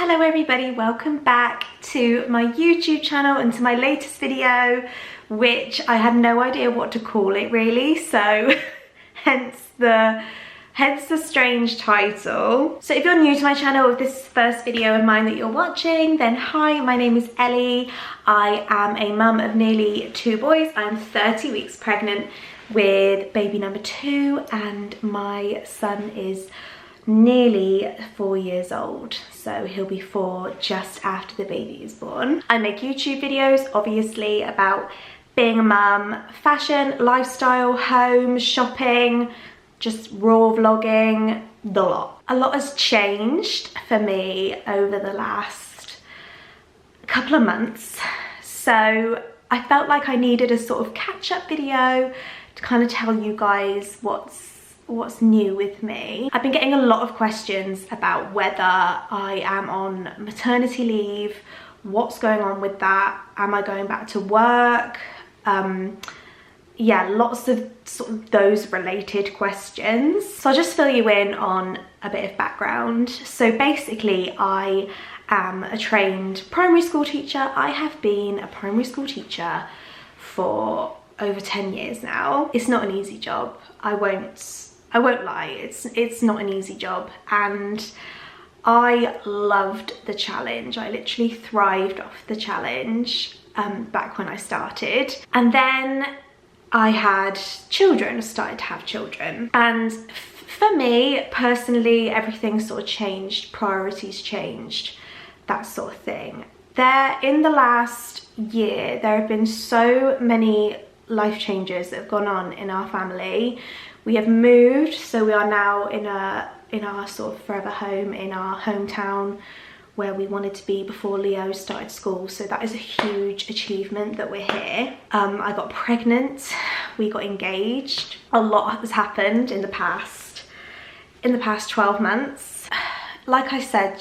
Hello everybody, welcome back to my YouTube channel and to my latest video, which I had no idea what to call it really, so hence the strange title. So if you're new to my channel, if this is the first video of mine that you're watching, then hi, my name is Ellie. I am a mum of nearly 2 boys. I'm 30 weeks pregnant with baby number 2 and my son is nearly 4 years old, so he'll be 4 just after the baby is born. I make YouTube videos obviously about being a mum, fashion, lifestyle, home, shopping, just raw vlogging, the lot. A lot has changed for me over the last couple of months, so I felt like I needed a sort of catch-up video to kind of tell you guys what's new with me. I've been getting a lot of questions about whether I am on maternity leave, what's going on with that, am I going back to work? Yeah, lots of sort of those related questions. So I'll just fill you in on a bit of background. So basically I am a trained primary school teacher. I have been a primary school teacher for over 10 years now. It's not an easy job. I won't lie, it's not an easy job, and I loved the challenge. I literally thrived off the challenge back when I started. And then I had children, started to have children, and for me personally everything sort of changed, priorities changed, that sort of thing. In the last year there have been so many life changes that have gone on in our family. We have moved, so we are now in our sort of forever home in our hometown where we wanted to be before Leo started school, so that is a huge achievement that we're here. I got pregnant, we got engaged. A lot has happened in the past 12 months. Like I said,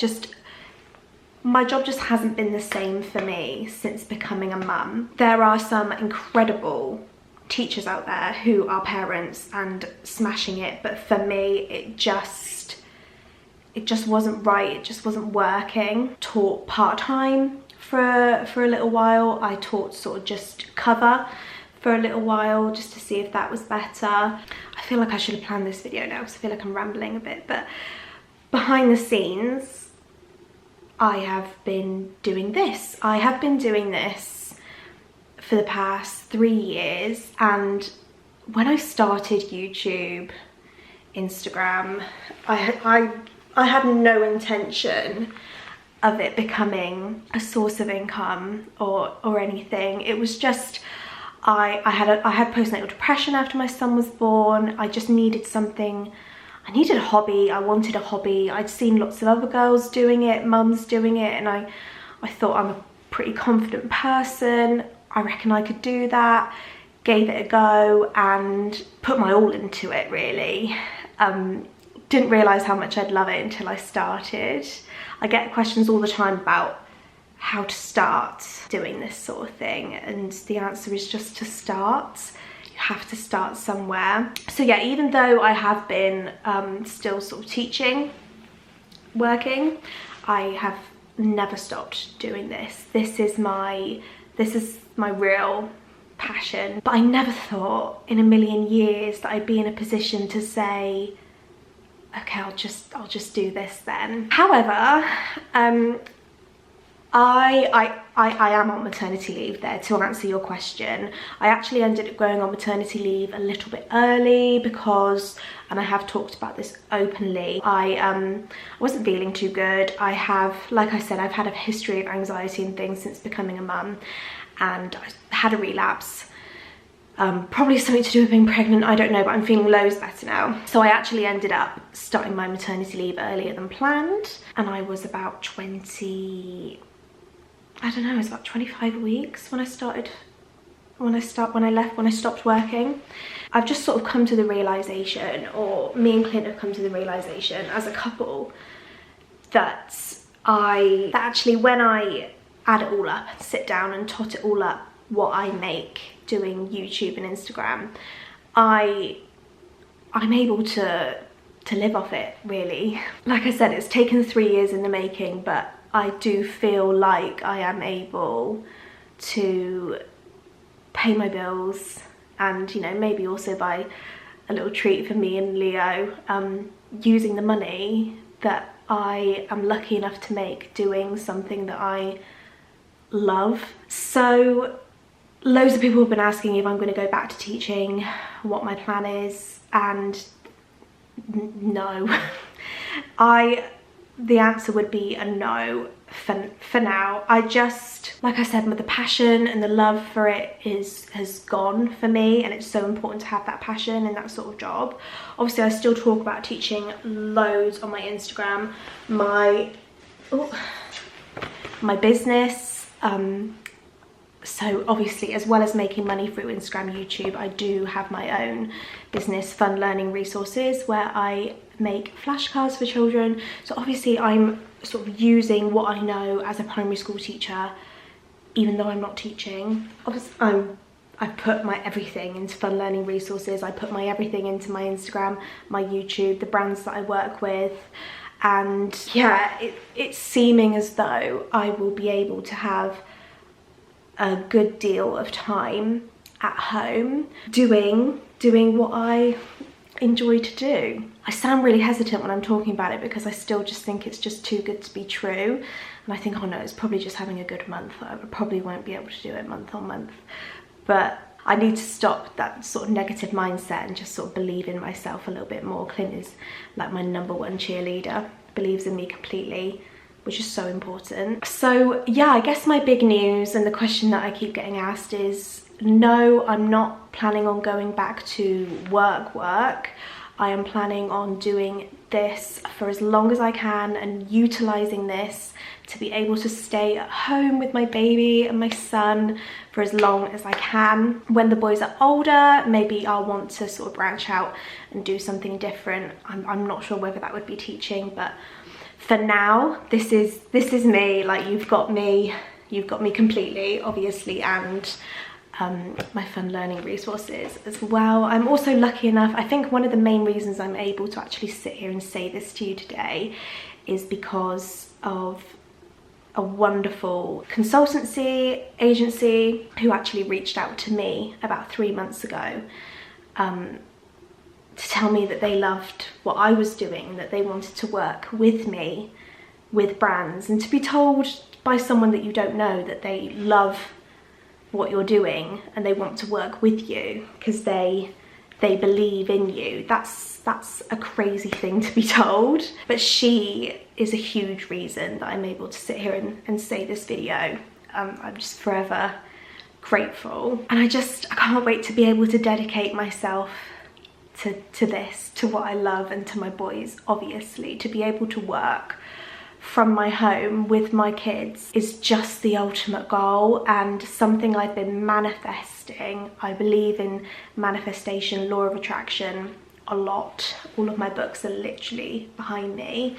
my job just hasn't been the same for me since becoming a mum. There are some incredible teachers out there who are parents and smashing it, but for me it just wasn't right, it just wasn't working. Taught part-time for a little while. I taught sort of just cover for a little while just to see if that was better. I feel like I should have planned this video now because I feel like I'm rambling a bit, but behind the scenes I have been doing this. I have been doing this for the past 3 years, and when I started YouTube, Instagram, I had no intention of it becoming a source of income or anything. It was just I had postnatal depression after my son was born. I just needed something. I needed a hobby. I wanted a hobby. I'd seen lots of other girls doing it, mums doing it, and I thought I'm a pretty confident person. I reckon I could do that. Gave it a go and put my all into it really. Didn't realise how much I'd love it until I started. I get questions all the time about how to start doing this sort of thing, and the answer is just to start. You have to start somewhere. So yeah, even though I have been still sort of teaching, working, I have never stopped doing this. This is my real passion. But I never thought in a million years that I'd be in a position to say, okay, I'll just do this then. However, I am on maternity leave there, to answer your question. I actually ended up going on maternity leave a little bit early because, and I have talked about this openly, I wasn't feeling too good. Like I said, I've had a history of anxiety and things since becoming a mum, and I had a relapse. Probably something to do with being pregnant, I don't know, but I'm feeling loads better now. So I actually ended up starting my maternity leave earlier than planned, and I was about 20, I don't know, it was about 25 weeks when I stopped working. I've just sort of come to the realization, or me and Clint have come to the realization as a couple, that actually when I add it all up, sit down and tot it all up, what I make doing YouTube and Instagram, I'm able to live off it really. Like I said, it's taken 3 years in the making, but I do feel like I am able to pay my bills and, you know, maybe also buy a little treat for me and Leo, using the money that I am lucky enough to make doing something that I love. So loads of people have been asking if I'm going to go back to teaching, what my plan is, and no. The answer would be a no for now. I just, like I said, the passion and the love for it has gone for me, and it's so important to have that passion in that sort of job. Obviously, I still talk about teaching loads on my Instagram, my business. So obviously, as well as making money through Instagram, YouTube, I do have my own business, Fun Learning Resources, where I make flashcards for children. So obviously I'm sort of using what I know as a primary school teacher, even though I'm not teaching. Obviously I put my everything into Fun Learning Resources. I put my everything into my Instagram, my YouTube, the brands that I work with. And yeah, it's seeming as though I will be able to have a good deal of time at home doing what I enjoy to do. I sound really hesitant when I'm talking about it because I still just think it's just too good to be true, and I think, oh no, it's probably just having a good month. I probably won't be able to do it month on month, but I need to stop that sort of negative mindset and just sort of believe in myself a little bit more. Clint is like my #1 cheerleader, believes in me completely, which is so important. So yeah, I guess my big news and the question that I keep getting asked is, no, I'm not planning on going back to work. I am planning on doing this for as long as I can and utilising this to be able to stay at home with my baby and my son for as long as I can. When the boys are older, maybe I'll want to sort of branch out and do something different. I'm not sure whether that would be teaching, but for now, this is me. Like, you've got me completely, obviously, and my Fun Learning Resources as well. I'm also lucky enough, I think one of the main reasons I'm able to actually sit here and say this to you today is because of a wonderful consultancy agency who actually reached out to me about 3 months ago to tell me that they loved what I was doing, that they wanted to work with me, with brands, and to be told by someone that you don't know that they love what you're doing and they want to work with you because they believe in you. That's a crazy thing to be told, but she is a huge reason that I'm able to sit here and say this video. I'm just forever grateful, and I can't wait to be able to dedicate myself to this, to what I love, and to my boys. Obviously, to be able to work from my home with my kids is just the ultimate goal, and something I've been manifesting. I believe in manifestation, law of attraction a lot. All of my books are literally behind me.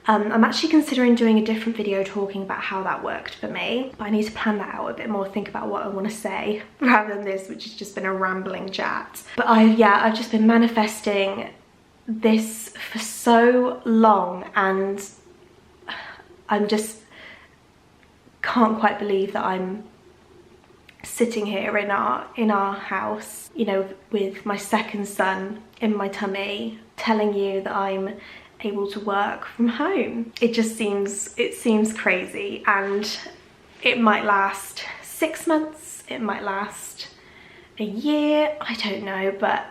I'm actually considering doing a different video talking about how that worked for me, but I need to plan that out a bit more, think about what I want to say rather than this, which has just been a rambling chat. But I've just been manifesting this for so long, and I'm just can't quite believe that I'm sitting here in our house, you know, with my second son in my tummy, telling you that I'm able to work from home. It seems crazy, and it might last 6 months, it might last a year, I don't know, but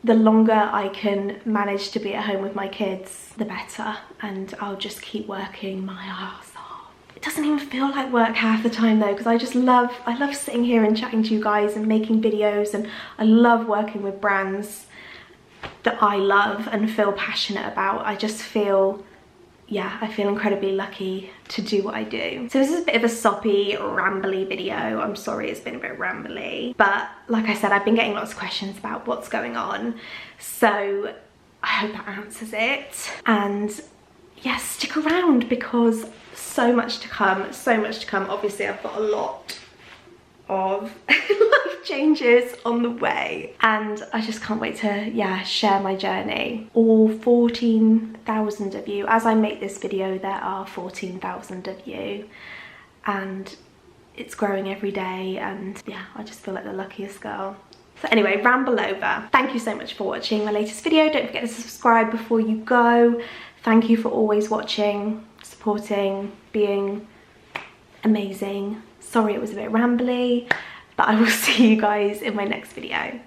the longer I can manage to be at home with my kids, the better, and I'll just keep working my ass off. It doesn't even feel like work half the time though, because I love sitting here and chatting to you guys and making videos, and I love working with brands that I love and feel passionate about. I just feel, yeah, I feel incredibly lucky to do what I do. So this is a bit of a soppy, rambly video. I'm sorry it's been a bit rambly, but like I said, I've been getting lots of questions about what's going on, so I hope that answers it. And yeah, stick around because so much to come, so much to come. Obviously I've got a lot of life changes on the way, and I just can't wait to, yeah, share my journey. All 14,000 of you. As I make this video, there are 14,000 of you, and it's growing every day, and yeah, I just feel like the luckiest girl. So anyway, ramble over. Thank you so much for watching my latest video. Don't forget to subscribe before you go. Thank you for always watching, supporting, being amazing. Sorry it was a bit rambly, but I will see you guys in my next video.